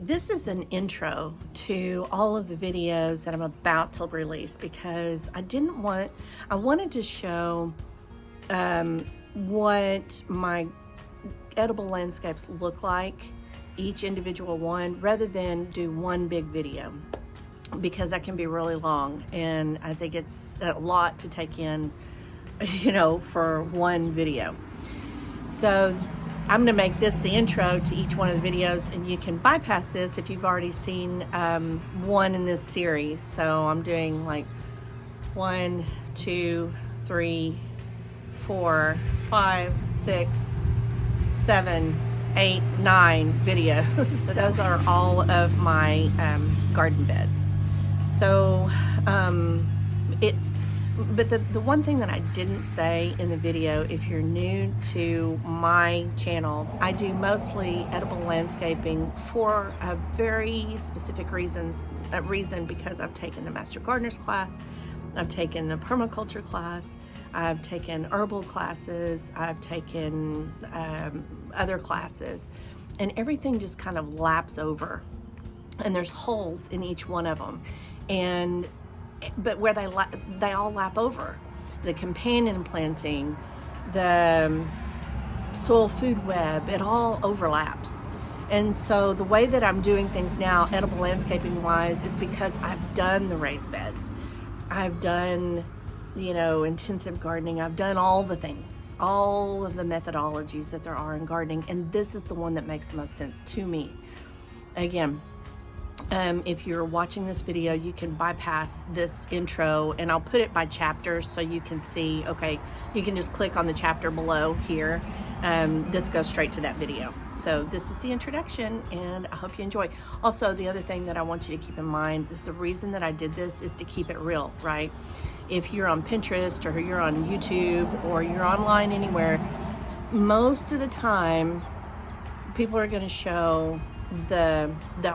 This is an intro to all of the videos that I'm about to release because I wanted to show what my edible landscapes look like, each individual one, rather than do one big video, because that can be really long and I think it's a lot to take in, for one video. So I'm going to make this the intro to each one of the videos, and you can bypass this if you've already seen one in this series. So I'm doing like 1, 2, 3, 4, 5, 6, 7, 8, 9 videos. So those are all of my garden beds. So but the one thing that I didn't say in the video, if you're new to my channel, I do mostly edible landscaping for a very specific reason, because I've taken the Master Gardener's class, I've taken the permaculture class, I've taken herbal classes, I've taken other classes, and everything just kind of laps over, and there's holes in each one of them. But where they all lap over, the companion planting, the soil food web, it all overlaps. And so the way that I'm doing things now, edible landscaping wise, is because I've done the raised beds. I've done, intensive gardening. I've done all the things, all of the methodologies that there are in gardening. And this is the one that makes the most sense to me. Again, if you're watching this video, you can bypass this intro, and I'll put it by chapters so you can see. Okay, you can just click on the chapter below here. This goes straight to that video. So this is the introduction, and I hope you enjoy. Also, the other thing that I want you to keep in mind is the reason that I did this is to keep it real, right? If you're on Pinterest or you're on YouTube or you're online anywhere, most of the time people are going to show that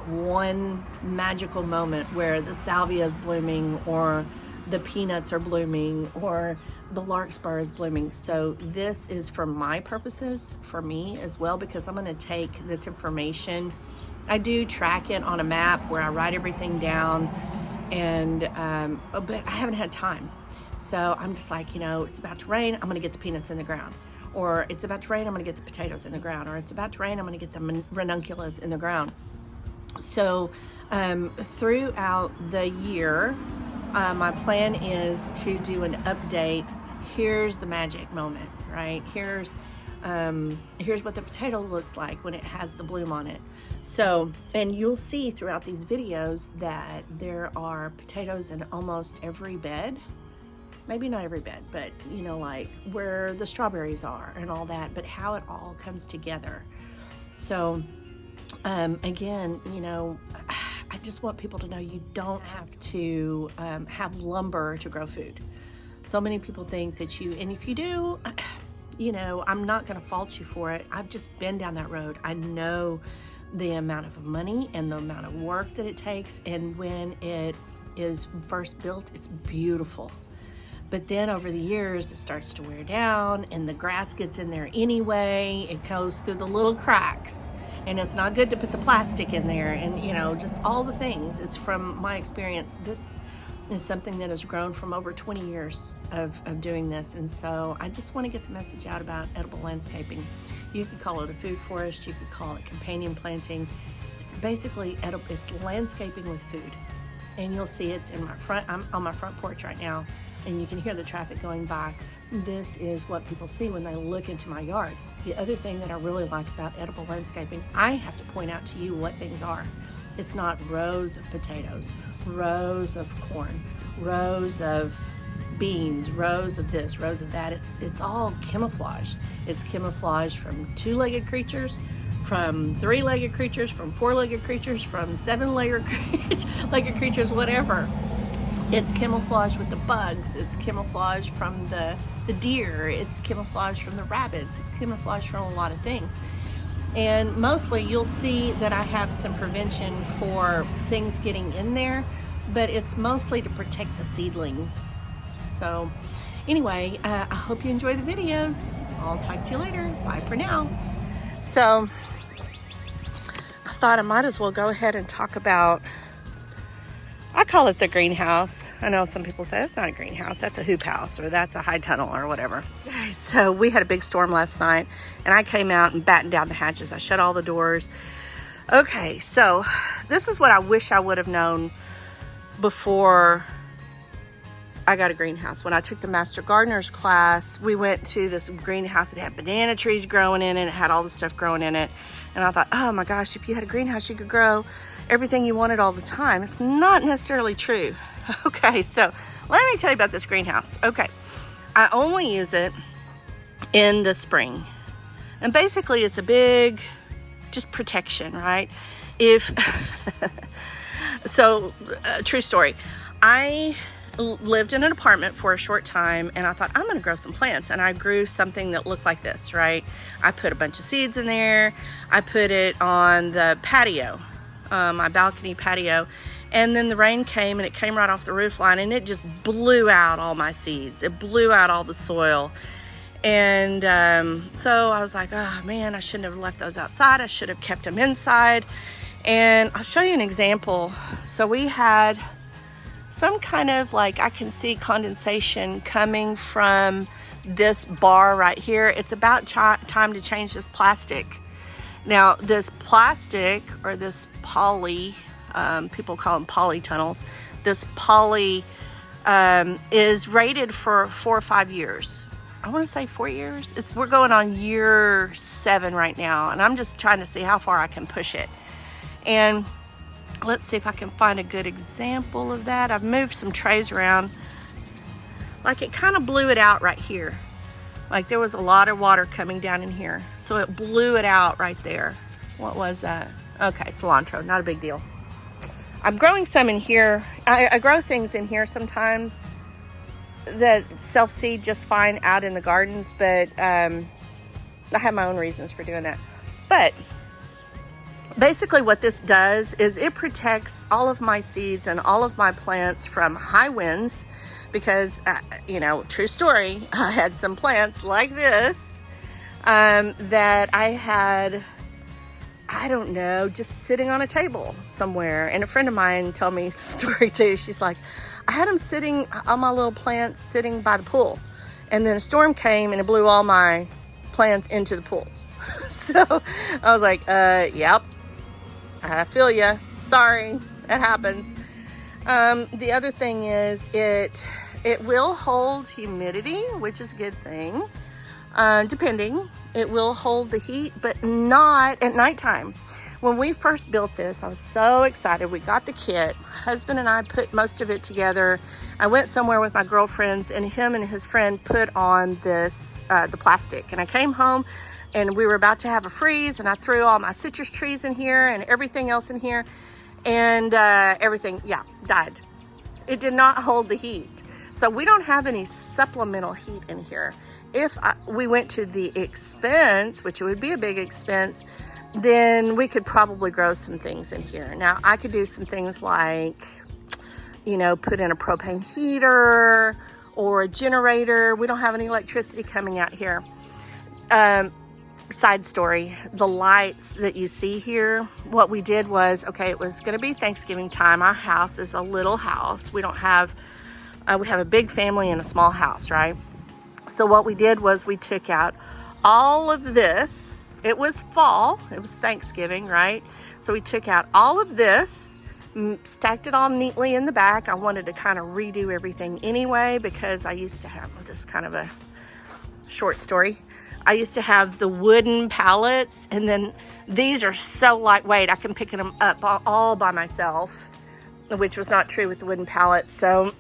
one magical moment where the salvia is blooming, or the peanuts are blooming, or the larkspur is blooming. So this is for my purposes, for me as well, because I'm going to take this information. I do track it on a map where I write everything down, and but I haven't had time. So I'm just like, it's about to rain, I'm going to get the peanuts in the ground. Or it's about to rain, I'm going to get the potatoes in the ground. Or it's about to rain, I'm going to get the ranunculus in the ground. So throughout the year, my plan is to do an update. Here's the magic moment, right? Here's what the potato looks like when it has the bloom on it. So, and you'll see throughout these videos that there are potatoes in almost every bed. Maybe not every bed, but like where the strawberries are and all that, but how it all comes together. So again, I just want people to know you don't have to have lumber to grow food. So many people think that and if you do, I'm not going to fault you for it. I've just been down that road. I know the amount of money and the amount of work that it takes, and when it is first built, it's beautiful. But then over the years, it starts to wear down, and the grass gets in there anyway. It goes through the little cracks, and it's not good to put the plastic in there, and just all the things. It's from my experience. This is something that has grown from over 20 years of doing this, and so I just want to get the message out about edible landscaping. You could call it a food forest, you could call it companion planting. It's basically it's landscaping with food, and you'll see it in my front. I'm on my front porch right now, and you can hear the traffic going by. This is what people see when they look into my yard. The other thing that I really like about edible landscaping, I have to point out to you what things are. It's not rows of potatoes, rows of corn, rows of beans, rows of this, rows of that. It's all camouflaged. It's camouflaged from two-legged creatures, from three-legged creatures, from four-legged creatures, from seven-legged creatures, whatever. It's camouflage with the bugs. It's camouflage from the deer. It's camouflage from the rabbits. It's camouflage from a lot of things. And mostly you'll see that I have some prevention for things getting in there, but it's mostly to protect the seedlings. So anyway, I hope you enjoy the videos. I'll talk to you later. Bye for now. So I thought I might as well go ahead and talk about, I call it the greenhouse. I know some people say that's not a greenhouse, that's a hoop house, or that's a high tunnel, or whatever. So we had a big storm last night, and I came out and battened down the hatches. I shut all the doors. Okay, so this is what I wish I would have known before I got a greenhouse. When I took the Master Gardener's class, we went to this greenhouse. It had banana trees growing in it. It had all the stuff growing in it. And I thought, oh my gosh, if you had a greenhouse, you could grow everything you wanted all the time. It's not necessarily true. Okay, so let me tell you about this greenhouse. Okay, I only use it in the spring. And basically it's a big, just protection, right? True story. I lived in an apartment for a short time, and I thought, I'm going to grow some plants. And I grew something that looked like this, right? I put a bunch of seeds in there. I put it on the patio, my balcony patio. And then the rain came, and it came right off the roof line, and it just blew out all my seeds. It blew out all the soil. And so I was like, oh man, I shouldn't have left those outside. I should have kept them inside. And I'll show you an example. So we had some kind of, like, I can see condensation coming from this bar right here. It's about time to change this plastic. Now this plastic, or this poly, people call them poly tunnels, this poly is rated for 4 or 5 years. I want to say 4 years. We're going on year 7 right now, and I'm just trying to see how far I can push it. And let's see if I can find a good example of that. I've moved some trays around. Like, it kind of blew it out right here. Like, there was a lot of water coming down in here, so it blew it out right there. What was that? Okay, cilantro, not a big deal. I'm growing some in here. I grow things in here sometimes that self-seed just fine out in the gardens, but I have my own reasons for doing that. But basically what this does is it protects all of my seeds and all of my plants from high winds, because true story, I had some plants like this that I had, I don't know, just sitting on a table somewhere. And a friend of mine told me the story too. She's like, I had them sitting, all my little plants sitting by the pool, and then a storm came and it blew all my plants into the pool. So I was like, yep, I feel ya. Sorry, it happens. The other thing is it will hold humidity, which is a good thing. Depending, it will hold the heat, but not at nighttime. When we first built this, I was so excited. We got the kit. My husband and I put most of it together. I went somewhere with my girlfriends, and him and his friend put on this, the plastic. And I came home, and we were about to have a freeze, and I threw all my citrus trees in here and everything else in here, and everything, died. It did not hold the heat. So we don't have any supplemental heat in here. If we went to the expense, which it would be a big expense, then we could probably grow some things in here. Now, I could do some things like, put in a propane heater or a generator. We don't have any electricity coming out here. Side story, the lights that you see here, what we did was, okay, it was going to be Thanksgiving time. Our house is a little house. We don't have, we have a big family in a small house, right? So what we did was we took out all of this. It was fall, it was Thanksgiving, right? So we took out all of this, stacked it all neatly in the back. I wanted to kind of redo everything anyway, because I used to have, this kind of a short story. I used to have the wooden pallets, and then these are so lightweight, I can pick them up all by myself, which was not true with the wooden pallets. So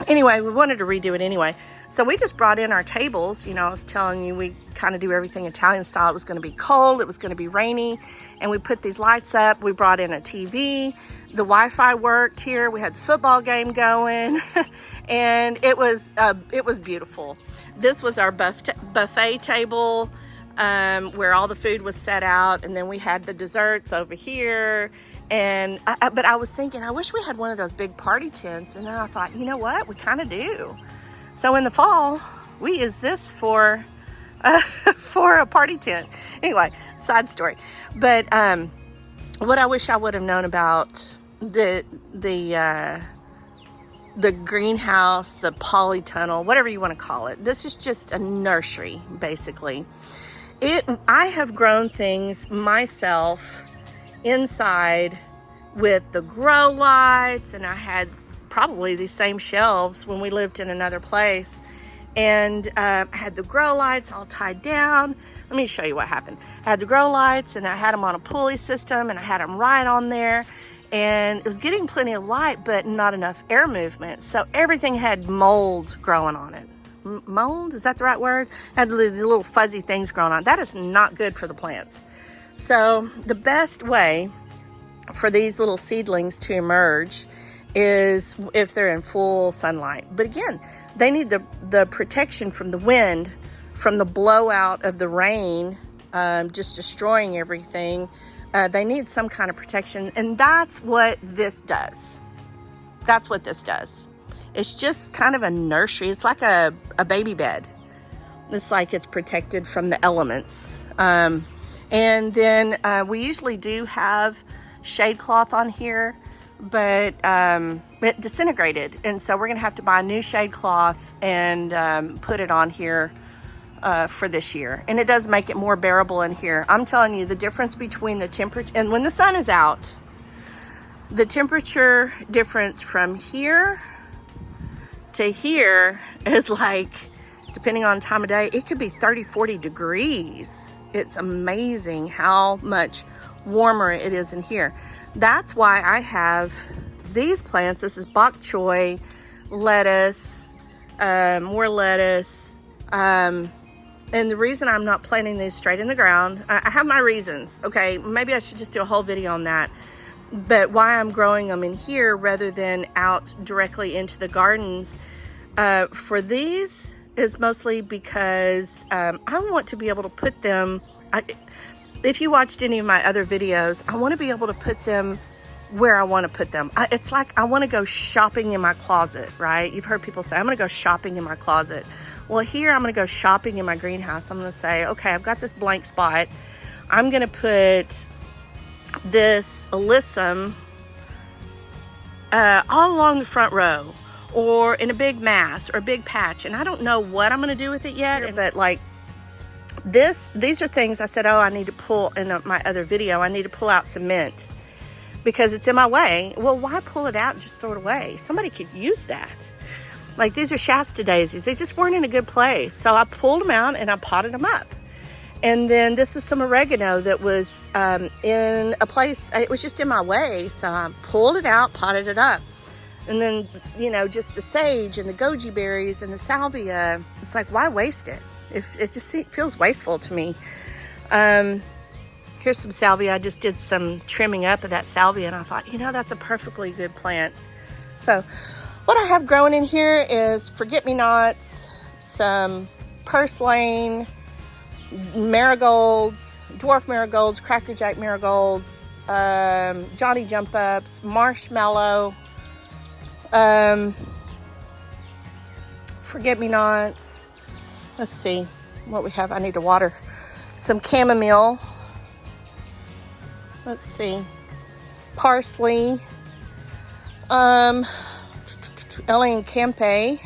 anyway, we wanted to redo it anyway. So we just brought in our tables. I was telling you, we kind of do everything Italian style. It was going to be cold, it was going to be rainy, and we put these lights up. We brought in a TV. The Wi-Fi worked here. We had the football game going, and it was beautiful. This was our buffet table, where all the food was set out, and then we had the desserts over here. And but I was thinking, I wish we had one of those big party tents. And then I thought, you know what? We kind of do. So in the fall, we use this for a party tent. Anyway, side story. But what I wish I would have known about the greenhouse, the polytunnel, whatever you want to call it. This is just a nursery, basically. I have grown things myself inside with the grow lights, and I had probably these same shelves when we lived in another place, and I had the grow lights all tied down. Let me show you what happened. I had the grow lights, and I had them on a pulley system, and I had them right on there, and it was getting plenty of light but not enough air movement, so everything had mold growing on it. Mold, is that the right word? Had the little fuzzy things growing on. That is not good for the plants. So the best way for these little seedlings to emerge is if they're in full sunlight. But again, they need the protection from the wind, from the blowout of the rain, just destroying everything. They need some kind of protection, and that's what this does. That's what this does. It's just kind of a nursery. It's like a baby bed. It's like it's protected from the elements. And then we usually do have shade cloth on here, but it disintegrated. And so we're going to have to buy new shade cloth and put it on here for this year. And it does make it more bearable in here. I'm telling you, the difference between the temperature, and when the sun is out, the temperature difference from here to here is like, depending on time of day, it could be 30, 40 degrees. It's amazing how much warmer it is in here. That's why I have these plants. This is bok choy, lettuce, more lettuce. And the reason I'm not planting these straight in the ground, I have my reasons. Okay, maybe I should just do a whole video on that. But why I'm growing them in here rather than out directly into the gardens for these is mostly because I want to be able to put them, if you watched any of my other videos, I want to be able to put them where I want to put them. It's like I want to go shopping in my closet, right? You've heard people say, I'm going to go shopping in my closet. Well, here I'm going to go shopping in my greenhouse. I'm going to say, okay, I've got this blank spot. I'm going to put this alyssum all along the front row, or in a big mass or a big patch, and I don't know what I'm going to do with it yet. But like these are things I said, oh, I need to pull in my other video. I need to pull out cement because it's in my way. Well, why pull it out and just throw it away? Somebody could use that. Like, these are Shasta daisies. They just weren't in a good place, so I pulled them out and I potted them up. And then this is some oregano that was in a place, it was just in my way. So I pulled it out, potted it up. And then, you know, just the sage and the goji berries and the salvia. It's like, why waste it? It just feels wasteful to me. Here's some salvia. I just did some trimming up of that salvia, and I thought, you know, that's a perfectly good plant. So what I have growing in here is forget-me-nots, some purslane, marigolds, dwarf marigolds, crackerjack marigolds, Johnny jump ups, marshmallow, forget-me-nots. Let's see what we have. I need to water some chamomile. Let's see, parsley, Ellen Campe.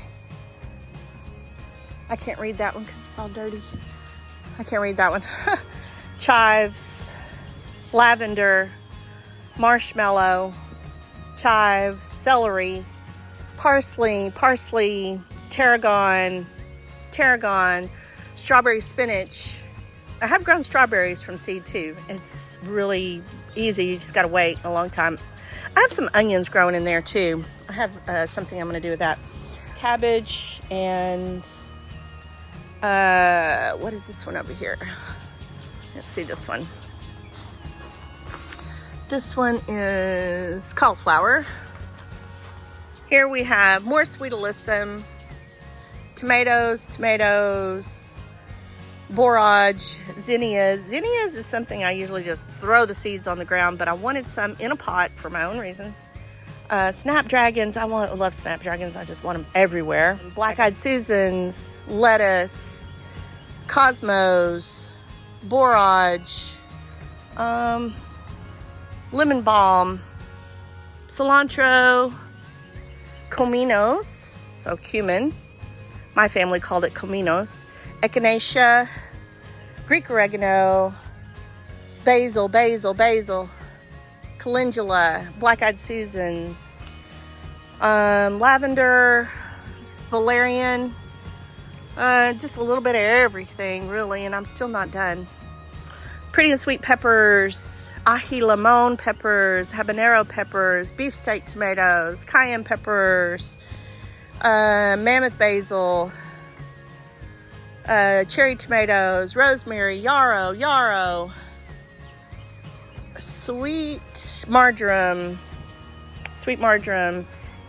I can't read that one because it's all dirty. I can't read that one. Chives, lavender, marshmallow, chives, celery, parsley, tarragon, strawberry spinach. I have grown strawberries from seed too. It's really easy. You just got to wait a long time. I have some onions growing in there too. I have something I'm going to do with that. Cabbage and what is this one over here? Let's see this one. This one is cauliflower. Here we have more sweet alyssum, tomatoes, borage, zinnias. Zinnias is something I usually just throw the seeds on the ground, but I wanted some in a pot for my own reasons. Snapdragons, I love snapdragons. I just want them everywhere. Black-eyed Susans, lettuce, cosmos, borage. lemon balm, cilantro, cominos, so cumin. My family called it cominos. Echinacea, Greek oregano, basil, calendula, black-eyed Susans, lavender, valerian, just a little bit of everything really, and I'm still not done. Pretty and sweet peppers, ají limon peppers, habanero peppers, beefsteak tomatoes, cayenne peppers, mammoth basil, cherry tomatoes, rosemary, yarrow, sweet marjoram,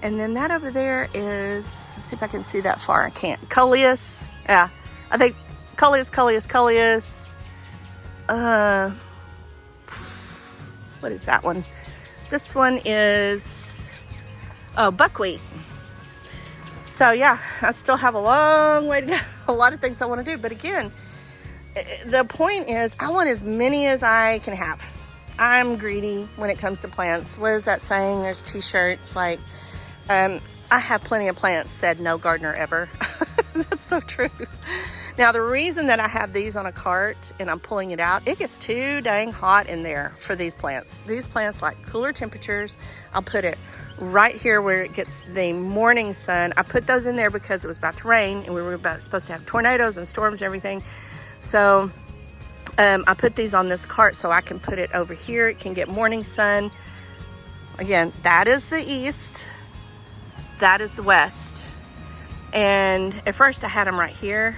and then that over there is, let's see if I can see that far. I can't. Coleus, yeah, I think coleus. What is that one? This one is, oh, buckwheat. So yeah, I still have a long way to go. A lot of things I want to do, but again, the point is I want as many as I can have. I'm greedy when it comes to plants. What is that saying? There's t-shirts like, I have plenty of plants, said no gardener ever. That's so true. Now, the reason that I have these on a cart and I'm pulling it out, it gets too dang hot in there for these plants. These plants like cooler temperatures. I'll put it right here where it gets the morning sun. I put those in there because it was about to rain and we were supposed to have tornadoes and storms and everything. So I put these on this cart so I can put it over here. It can get morning sun. Again, that is the east. That is the west. And at first I had them right here.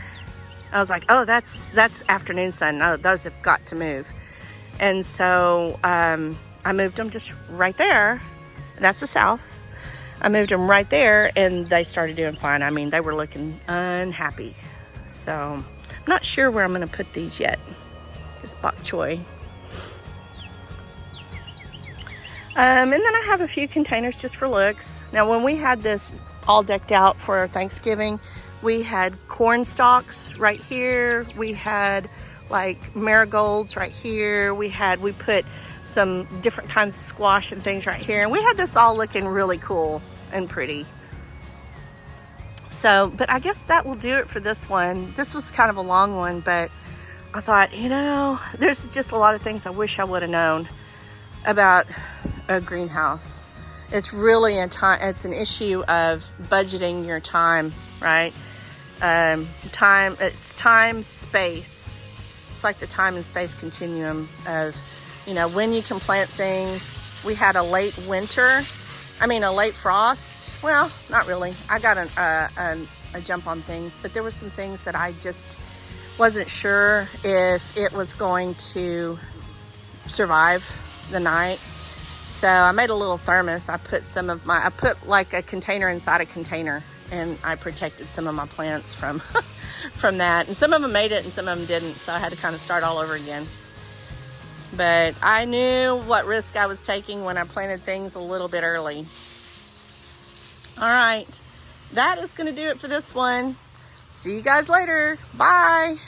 I was like, oh, that's afternoon sun. No, those have got to move. And so I moved them just right there. That's the south. I moved them right there and they started doing fine. I mean, they were looking unhappy. So I'm not sure where I'm going to put these yet. It's bok choy. And then I have a few containers just for looks. Now, when we had this all decked out for Thanksgiving, we had corn stalks right here. We had like marigolds right here. We put some different kinds of squash and things right here. And we had this all looking really cool and pretty. So, but I guess that will do it for this one. This was kind of a long one, but I thought, there's just a lot of things I wish I would have known about a greenhouse. It's really it's an issue of budgeting your time, right? It's time, space. It's like the time and space continuum of, when you can plant things. We had a late frost. Well, not really. I got a jump on things, but there were some things that I just wasn't sure if it was going to survive the night. So I made a little thermos. I put like a container inside a container, and I protected some of my plants from that. And some of them made it and some of them didn't. So I had to kind of start all over again. But I knew what risk I was taking when I planted things a little bit early. All right. That is going to do it for this one. See you guys later. Bye.